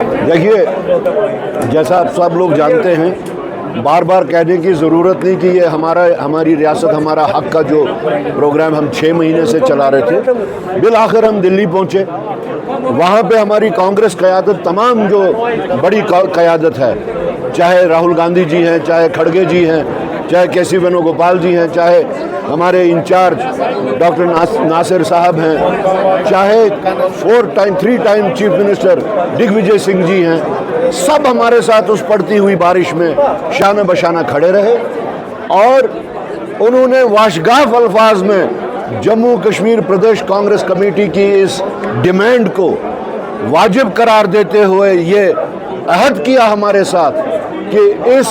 देखिए, जैसा आप सब लोग जानते हैं, बार बार कहने की ज़रूरत नहीं कि ये हमारी रियासत हमारा हक का जो प्रोग्राम हम 6 महीने से चला रहे थे, बिल आखिर हम दिल्ली पहुँचे। वहाँ पे हमारी कांग्रेस क़यादत, तमाम जो बड़ी क़यादत है, चाहे राहुल गांधी जी हैं, चाहे खड़गे जी हैं, चाहे केसी वेणुगोपाल जी हैं, चाहे हमारे इंचार्ज डॉक्टर नासिर साहब हैं, चाहे 3 time chief minister Digvijay Singh ji हैं, सब हमारे साथ उस पड़ती हुई बारिश में शान बशाना खड़े रहे और उन्होंने वाशगाफ अल्फाज में जम्मू कश्मीर प्रदेश कांग्रेस कमेटी की इस डिमांड को वाजिब करार देते हुए ये अहद किया हमारे साथ कि इस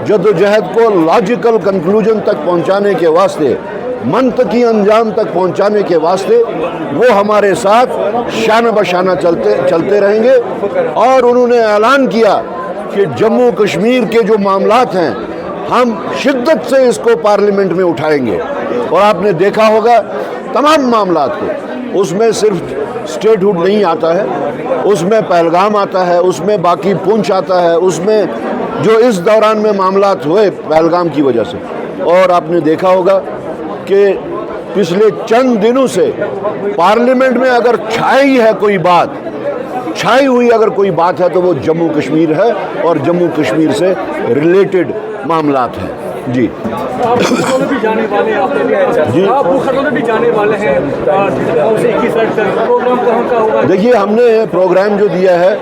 जदोजहद को लॉजिकल कंक्लूजन तक पहुंचाने के वास्ते, मंतकी अंजाम तक पहुंचाने के वास्ते वो हमारे साथ शान बशाना चलते रहेंगे। और उन्होंने ऐलान किया कि जम्मू कश्मीर के जो मामलात हैं हम शिद्दत से इसको पार्लियामेंट में उठाएंगे। और आपने देखा होगा तमाम मामलात को, उसमें सिर्फ स्टेटहुड नहीं आता है, उसमें पहलगाम आता है, उसमें बाकी पुंछ आता है, उसमें जो इस दौरान में मामलात हुए पहलगाम की वजह से। और आपने देखा होगा कि पिछले चंद दिनों से पार्लियामेंट में अगर छाई हुई अगर कोई बात है तो वो जम्मू कश्मीर है और जम्मू कश्मीर से रिलेटेड मामलात हैं। जी भी जाने वाले जी भी जाने वाले हैं। प्रोग्राम कहाँ का होगा? देखिए, हमने प्रोग्राम जो दिया है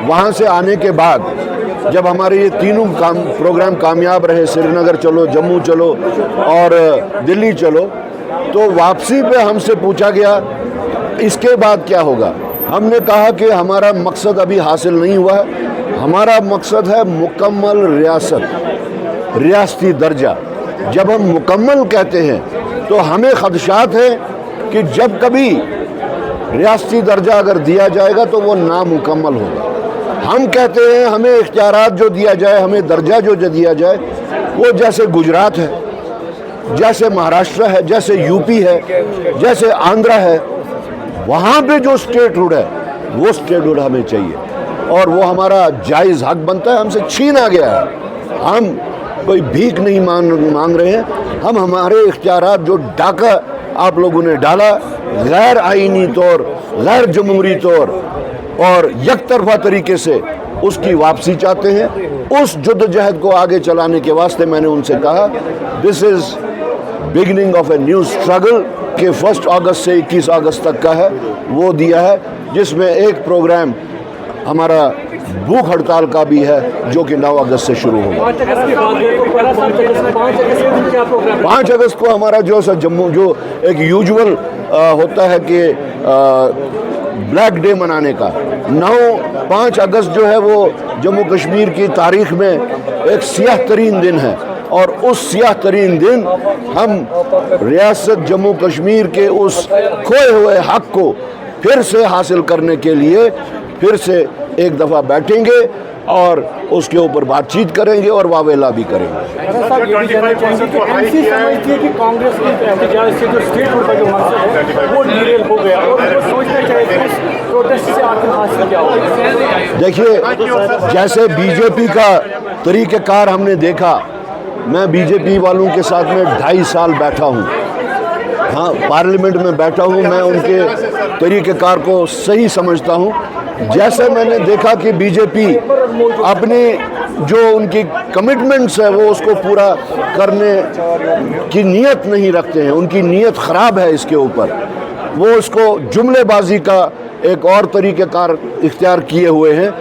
वहाँ से आने के बाद जब हमारे ये तीनों प्रोग्राम कामयाब रहे, श्रीनगर चलो, जम्मू चलो और दिल्ली चलो, तो वापसी पे हमसे पूछा गया इसके बाद क्या होगा। हमने कहा कि हमारा मकसद अभी हासिल नहीं हुआ है, हमारा मकसद है मुकम्मल रियासती दर्जा। जब हम मुकम्मल कहते हैं तो हमें खदशात है कि जब कभी रियासती दर्जा अगर दिया जाएगा तो वो नामुकम्मल होगा। हम कहते हैं हमें इख्तियारात जो दिया जाए, हमें दर्जा जो दिया जाए, वो जैसे गुजरात है, जैसे महाराष्ट्र है, जैसे यूपी है, जैसे आंध्रा है, वहाँ पे जो स्टेटहुड है वो स्टेटहुड हमें चाहिए और वो हमारा जायज़ हक बनता है। हमसे छीना गया है। हम कोई भीख नहीं मांग रहे हैं, हम हमारे इख्तियारात जो डाका आप लोगों ने डाला गैर आईनी तौर, गैर जमहूरी तौर और यकतरफा तरीके से, उसकी वापसी चाहते हैं। उस जद्दोजहद को आगे चलाने के वास्ते मैंने उनसे कहा this is beginning of a new struggle कि 1 अगस्त से 21 अगस्त तक का है, वो दिया है, जिसमें एक प्रोग्राम हमारा भूख हड़ताल का भी है जो कि 9 अगस्त से शुरू होगा। 5 अगस्त को हमारा जो जम्मू जो एक यूजुअल होता है कि ब्लैक डे मनाने का, 5 अगस्त जो है वो जम्मू कश्मीर की तारीख में एक सियाह तरीन दिन है और उस सियाह तरीन दिन हम रियासत जम्मू कश्मीर के उस खोए हुए हक को फिर से हासिल करने के लिए फिर से एक दफ़ा बैठेंगे और उसके ऊपर बातचीत करेंगे और वावेला भी करेंगे। कि कांग्रेस के एहतजाज से जो स्टेटहुड का जो मकसद है वो डिरेल हो गया और वो सोचना चाहिए कि इस प्रोटेस्ट से आखिर हासिल क्या होगा। देखिए, जैसे बीजेपी का तरीक़ेकार हमने देखा, मैं बीजेपी वालों के साथ में 2.5 साल बैठा हूँ, हाँ पार्लियामेंट में बैठा हूँ, मैं उनके तरीक़ेकार को सही समझता हूँ। जैसे मैंने देखा कि बीजेपी अपनी जो उनकी कमिटमेंट्स है वो उसको पूरा करने की नीयत नहीं रखते हैं, उनकी नीयत ख़राब है इसके ऊपर, वो उसको जुमलेबाजी का एक और तरीक़ेकार इख्तियार किए हुए हैं।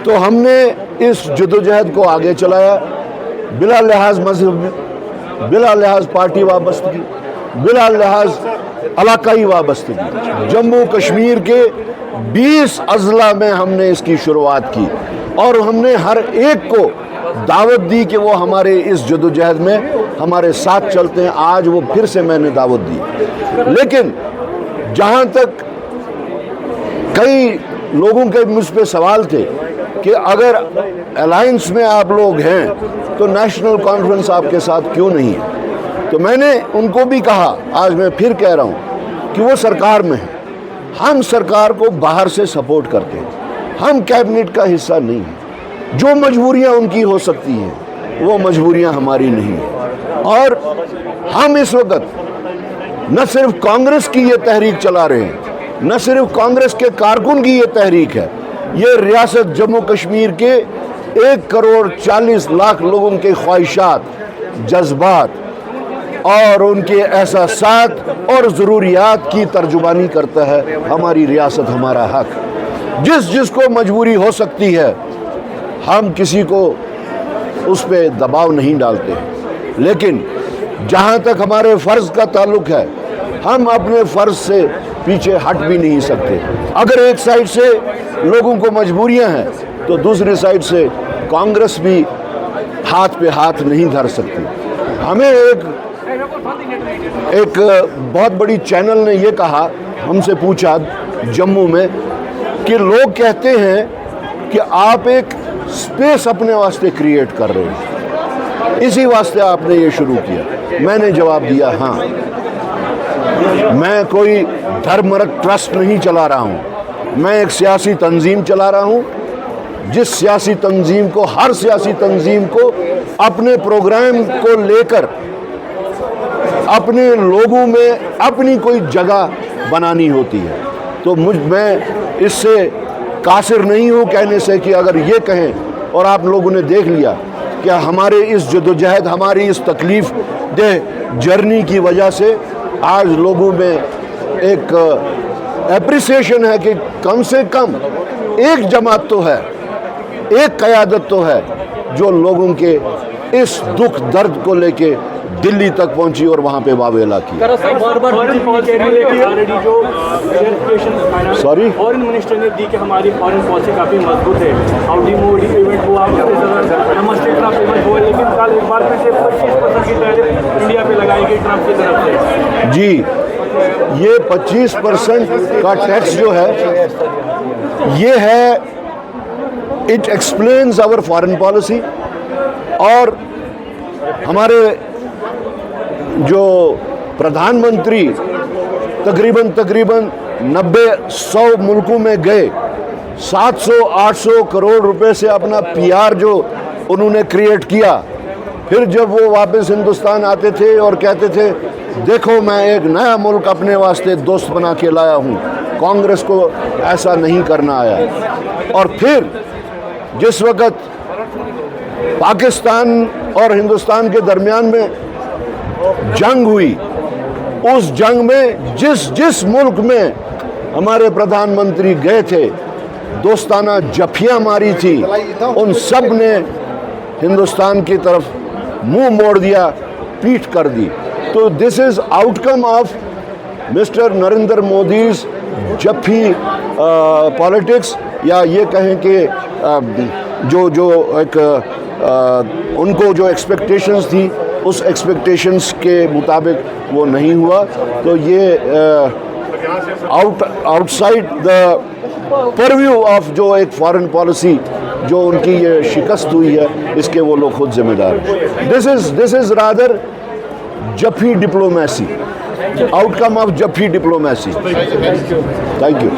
तो हमने इस जद्दोजहद को आगे चलाया बिला लिहाज मजहब, बिला लिहाज पार्टी वाबस्तगी, बिला लिहाज इलाकाई वाबस्तगी। जम्मू कश्मीर के 20 अजला में हमने इसकी शुरुआत की और हमने हर एक को दावत दी कि वो हमारे इस जद्दोजहद में हमारे साथ चलते हैं। आज वो फिर से मैंने दावत दी। लेकिन जहाँ तक कई लोगों के मुझ पे सवाल थे कि अगर अलायंस में आप लोग हैं तो नेशनल कॉन्फ्रेंस आपके साथ क्यों नहीं है, तो मैंने उनको भी कहा, आज मैं फिर कह रहा हूँ कि वो सरकार में है, हम सरकार को बाहर से सपोर्ट करते हैं, ہم کیبنٹ کا حصہ نہیں ہیں. جو مجبوریاں ان کی ہو سکتی ہیں وہ مجبوریاں ہماری نہیں ہیں. اور ہم اس وقت نہ صرف کانگریس کی یہ تحریک چلا رہے ہیں، نہ صرف کانگریس کے کارکن کی یہ تحریک ہے، یہ ریاست جموں کشمیر کے 1,40,00,000 لوگوں کے خواہشات، جذبات اور ان کے احساسات اور ضروریات کی ترجمانی کرتا ہے ہماری ریاست، ہمارا حق. جس کو مجبوری ہو سکتی ہے ہم کسی کو اس پہ دباؤ نہیں ڈالتے، لیکن جہاں تک ہمارے فرض کا تعلق ہے ہم اپنے فرض سے پیچھے ہٹ بھی نہیں سکتے. اگر ایک سائڈ سے لوگوں کو مجبوریاں ہیں تو دوسری سائڈ سے کانگریس بھی ہاتھ پہ ہاتھ نہیں دھر سکتی. ہمیں ایک بہت بڑی چینل نے یہ کہا، ہم سے پوچھا جموں میں کہ لوگ کہتے ہیں کہ آپ ایک سپیس اپنے واسطے کریٹ کر رہے ہیں، اسی واسطے آپ نے یہ شروع کیا. میں نے جواب دیا ہاں، میں کوئی دھرمرت ٹرسٹ نہیں چلا رہا ہوں، میں ایک سیاسی تنظیم چلا رہا ہوں جس سیاسی تنظیم کو، ہر سیاسی تنظیم کو اپنے پروگرام کو لے کر اپنے لوگوں میں اپنی کوئی جگہ بنانی ہوتی ہے. تو میں اس سے قاصر نہیں ہوں کہنے سے کہ اگر یہ کہیں، اور آپ لوگوں نے دیکھ لیا کہ ہمارے اس جدوجہد، ہماری اس تکلیف دہ جرنی کی وجہ سے آج لوگوں میں ایک اپریسیشن ہے کہ کم سے کم ایک جماعت تو ہے، ایک قیادت تو ہے جو لوگوں کے اس دکھ درد کو لے کے دلی تک پہنچی اور وہاں پہ واویلا کیا. سوری، فورن منسٹر نے دی کہ ہماری فورن پالیسی کافی مضبوط ہے. ہاؤڈی موڈی ایونٹ ہوا، نمستے ٹرمپ ایونٹ ہوا، لیکن کل ایک بار پھر سے 25% کی ٹیرف انڈیا پہ لگائی گئی ٹرمپ کی طرف سے. جی، یہ 25% کا ٹیکس جو ہے یہ ہے it explains our foreign policy. اور ہمارے جو پردھان منتری تقریباً 90-100 ملکوں میں گئے، 700-800 کروڑ روپے سے اپنا PR جو انہوں نے کریٹ کیا. پھر جب وہ واپس ہندوستان آتے تھے اور کہتے تھے دیکھو میں ایک نیا ملک اپنے واسطے دوست بنا کے لایا ہوں، کانگریس کو ایسا نہیں کرنا آیا. اور پھر جس وقت پاکستان اور ہندوستان کے درمیان میں جنگ ہوئی، اس جنگ میں جس ملک میں ہمارے پردھان منتری گئے تھے، دوستانہ جفیاں ماری تھی، ان سب نے ہندوستان کی طرف منہ موڑ دیا، پیٹھ کر دی. تو this is outcome of Mr Narendra Modi's جفی پالیٹکس، یا یہ کہیں کہ جو ایک ان کو جو ایکسپیکٹیشنز تھی اس ایکسپیکٹیشنز کے مطابق وہ نہیں ہوا. تو یہ out side the purview of جو ایک فارن پالیسی جو ان کی یہ شکست ہوئی ہے، اس کے وہ لوگ خود ذمہ دار ہیں. دس از رادر جفی ڈپلومیسی، آؤٹ کم آف جفی ڈپلومیسی. Thank you.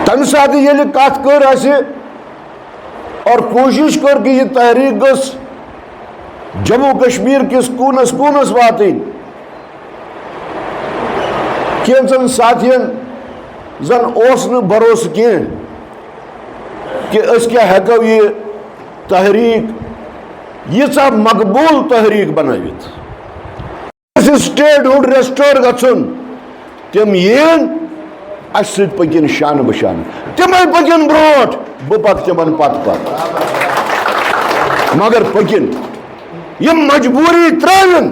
تمہ سات ییٚلہِ کتھ کٔر اسہِ اور کوشش کر کہ یہ تحریک گژھ جموں کشمیر کس کونس کونس واتن، کینچن ساتھین زن اوس نہ بھروسہ کین کہ اس کیا ہیکو یہ تحریک ییژا مقبول تحریک بنٲوِتھ. سٹیٹ ہُنٛد ریسٹور گژھُن، تم یِن اس سۭتۍ پٔکِن شانہٕ بشانہٕ، تمے پٔکِن برونٛٹھ، بہٕ پکہٕ تمن پتہٕ مگر پٔکِن. یہ مجبوری ترٛٲوِن.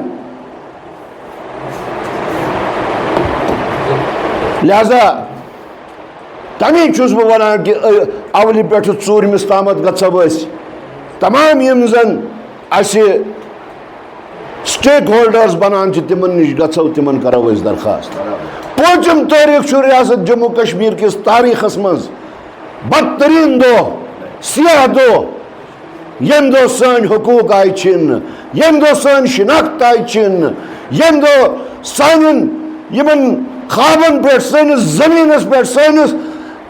لہذا تمی چھُس بہٕ ونان کہ اولہِ پٮ۪ٹھٕ ژوٗرمِس تامتھ گژھو أسۍ تمام یِم زن اسہِ سٹیک ہولڈرز بنان چھِ تمن نش گژھو، تمن کرو أسۍ درخواست. پوٗنٛژِم تٲریٖخ چھُ ریاست جموں کشمیر کِس تاریخس منٛز بدترین دۄہ، سیاہ دۄہ، ییٚمہِ دۄہ سٲنۍ حقوٗق آیہِ چھِنہٕ، ییٚمہِ دۄہ سٲنۍ شناخت آیہِ چھِنہٕ، ییٚمہِ دۄہ سانٮ۪ن یِمن خوابن پٮ۪ٹھ، سٲنِس زٔمیٖنس پٮ۪ٹھ، سٲنِس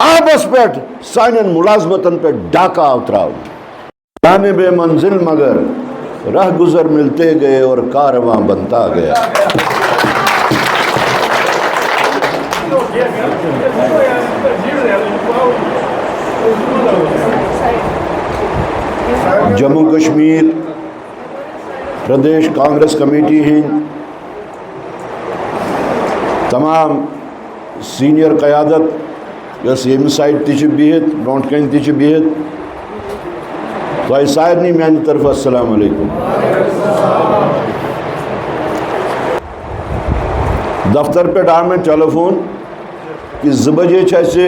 आपस पे सान मुलाजमतन पे डाका उतराव जाने बे मंजिल मगर राह गुजर मिलते गए और कारवां बनता गया। जम्मू कश्मीर प्रदेश कांग्रेस कमेटी ही तमाम सीनियर क़यादत यस यम साइड ति बिहित ब्रोट कन ति बिहित तो सारनी मान तरफ अस्सलाम वालेकुम। दफ्तर पे आव मे टेलीफोन कि 2 बजे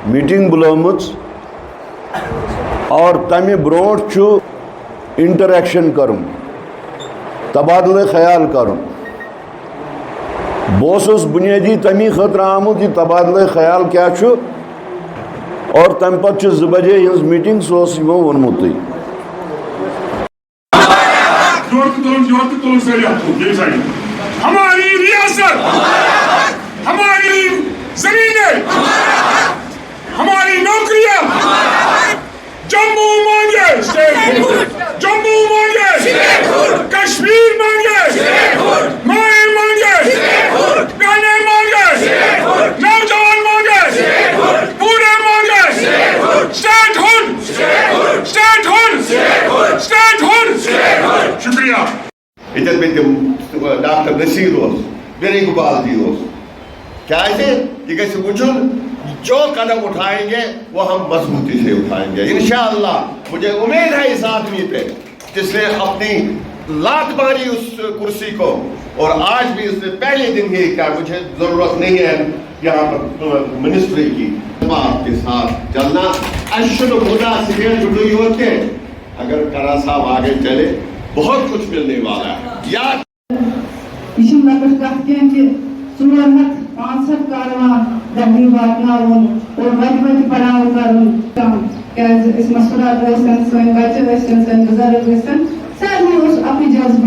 मीटिंग बुलोमुत और तमि ब्रोट इंटरेक्शन करुन तबादले ख्याल करुन। बस बुनियादी तमी खतर आमुत यह तबादले ख्याल क्या छु और तम पे 2 बजे हज मीटिंग सो वोनमुत। हमारी रियासत, हमारी जमीनें, हमारी नौकरियां, जम्मू मांगे, जम्मू मांगे, कश्मीर मांगे, माए मांगे, बहने मांगे, नौजवान मांगे, पूरे मांगे, state hood, state hood, state hood. शुक्रिया। इधर में डॉक्टर नसीर मेरे इकबाल जी क्या ये वुचुन जो कदम उठाएंगे वो हम मजबूती से उठाएंगे इंशाअल्लाह। मुझे उम्मीद है इस आदमी पे जिसने अपनी लात मारी उस कुर्सी को और आज भी उसने पहले दिन ही कहा मुझे जरूरत नहीं है यहाँ पर मिनिस्ट्री की। आपके साथ चलना अशुद्ध मुद्दा से जुड़ी होते अगर करा साहब आगे चले बहुत कुछ मिलने वाला है। याद कारवां दहली वातनावन और वज पड़ाव कर इस मसूरात वैसन सोन बच्चे वैसन सन बुजुर्ग वैसन सारे उस अपनी जज्ब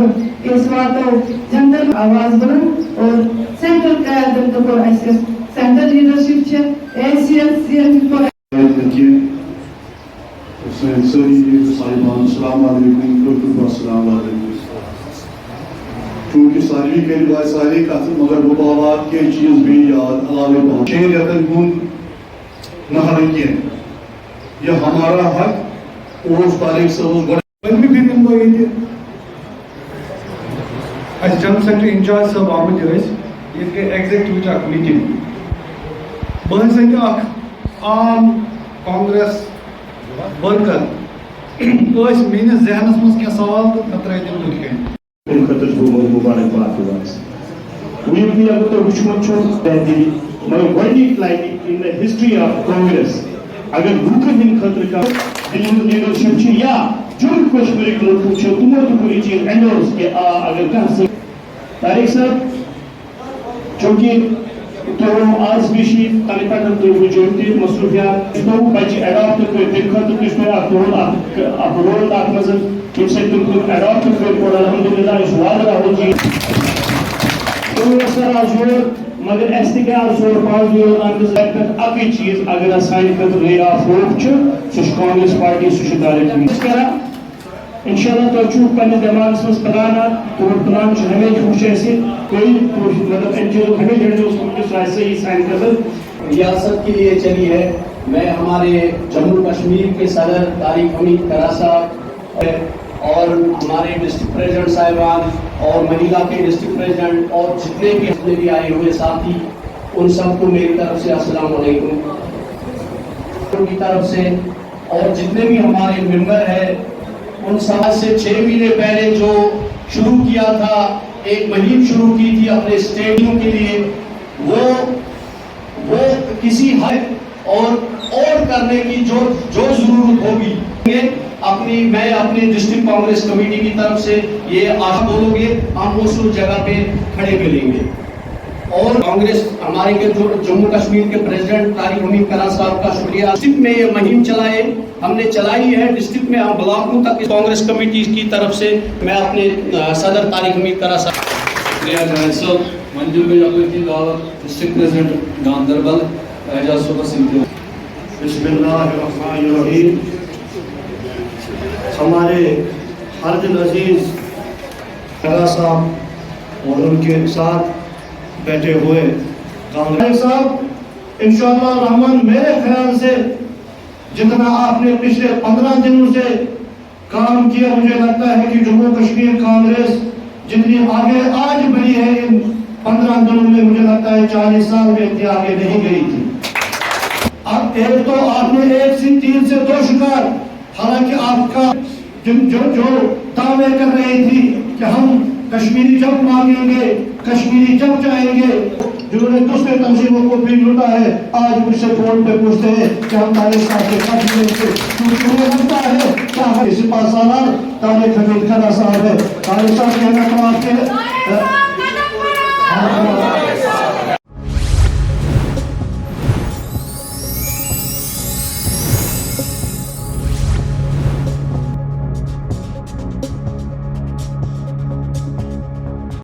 इस वातो जनरल आवाज बुलंद और सेंट्रल क़यादत को ऐसे सेंट्रल लीडरशिप छे एसीएस को चूँकि सारी कल सारी कथ मगर वो बाबा के चीज भी याद अलावे शेर रतन हूं नहर यह हमारा हक उस तारीख से उस बड़े भी जनरल सेक्रेटरी इंचार्ज सब आमद ये एग्जीक्यूटिव मीटिंग बह आम कांग्रेस वर्कर मेस जहनस मज क्या सवाल तो नत्र दिन in the history of Congress अगर लूकन हिंद खतर का लीडरशिप या जम्मू कश्मीर के लोग तुमो तो पूरी चीज एंडोर्स के अगर कह तारिक साहब चूंकि तो आज भी कलिपटन तो वजूदी मसरूफियात तो बच्चे एडॉप्ट कर दिन खतर किस में आप रोल आत्मजन किसे तुम एडॉप्ट कर और अल्हम्दुलिल्लाह इस वाला हो जी तो सर आजूर मगर ऐसे क्या आजूर पाँच योर अंदर तक अभी चीज अगर आसानी कर रे ऑफ होप च सुश कांग्रेस पार्टी सुश डायरेक्ट करा इंशाल्लाह तो चूक पन्ने दिमाग से प्लान और प्लान जो हमें कुछ ऐसे कोई मतलब एनजीओ हमें जड़े उसको कुछ ऐसे ही साइन कर रियासत के लिए चली है। मैं हमारे जम्मू कश्मीर के सदर तारिक हमीद करा साहब और हमारे डिस्ट्रिक्ट प्रेसिडेंट साहिबान और मनीला के डिस्ट्रिक्ट प्रेसिडेंट और जितने भी आए हुए साथी उन सबको मेरी तरफ से अस्सलाम वालेकुम की तरफ से और जितने भी हमारे मेंबर हैं उन सब से 6 महीने पहले जो शुरू किया था एक मुहिम शुरू की थी अपने स्टेडियम के लिए वो किसी हद और करने की जो जरूरत होगी मैं अपने डिस्ट्रिक्ट कांग्रेस कमेटी की तरफ से ये आशा बोलोगे हम उस जगह पे खड़े मिलेंगे। और कांग्रेस हमारे के जो जम्मू कश्मीर के प्रेसिडेंट तारिक हमीद करा साहब का शुक्रिया। डिस्ट्रिक्ट में ये मुहिम हमने चलाई है डिस्ट्रिक्ट में हम ब्लॉकों तक कांग्रेस कमेटी की तरफ से मैं अपने सदर तारिक हमीद करा साहब मंजूर डिस्ट्रिक्ट प्रेसिडेंट गांधरबल اعجاز صبح سنگھ بسم اللہ الرحمن الرحیم. ہمارے ارجن عزیز خلا صاحب اور ان کے ساتھ بیٹھے ہوئے کانگریس صاحب انشاءاللہ الرحمن میرے خیال سے جتنا آپ نے پچھلے 15 دنوں سے کام کیا مجھے لگتا ہے کہ جموں کشمیر کانگریس جتنی آگے آج بڑھی ہے ان 15 دنوں میں مجھے لگتا ہے 40 سال میں اتنی آگے نہیں گئی تھی. اب ایک تو آپ نے ایک سی تین سے دو شکار حالانکہ آپ کا جو دعوے کر رہی تھی کہ ہم کشمیری جب مانگیں گے کشمیری جب چاہیں گے جنہوں نے دوسرے تنظیموں کو بھی لوٹا ہے آج مجھ سے فون پہ پوچھتے ہیں کہ ہم طارق صاحب کے ساتھ ملیں گے کیونکہ مجھے لگتا ہے کہ ہمارے سپاہ سالار طارق حمید کھڑا صاحب ہے. طارق صاحب کہنا تو آپ کے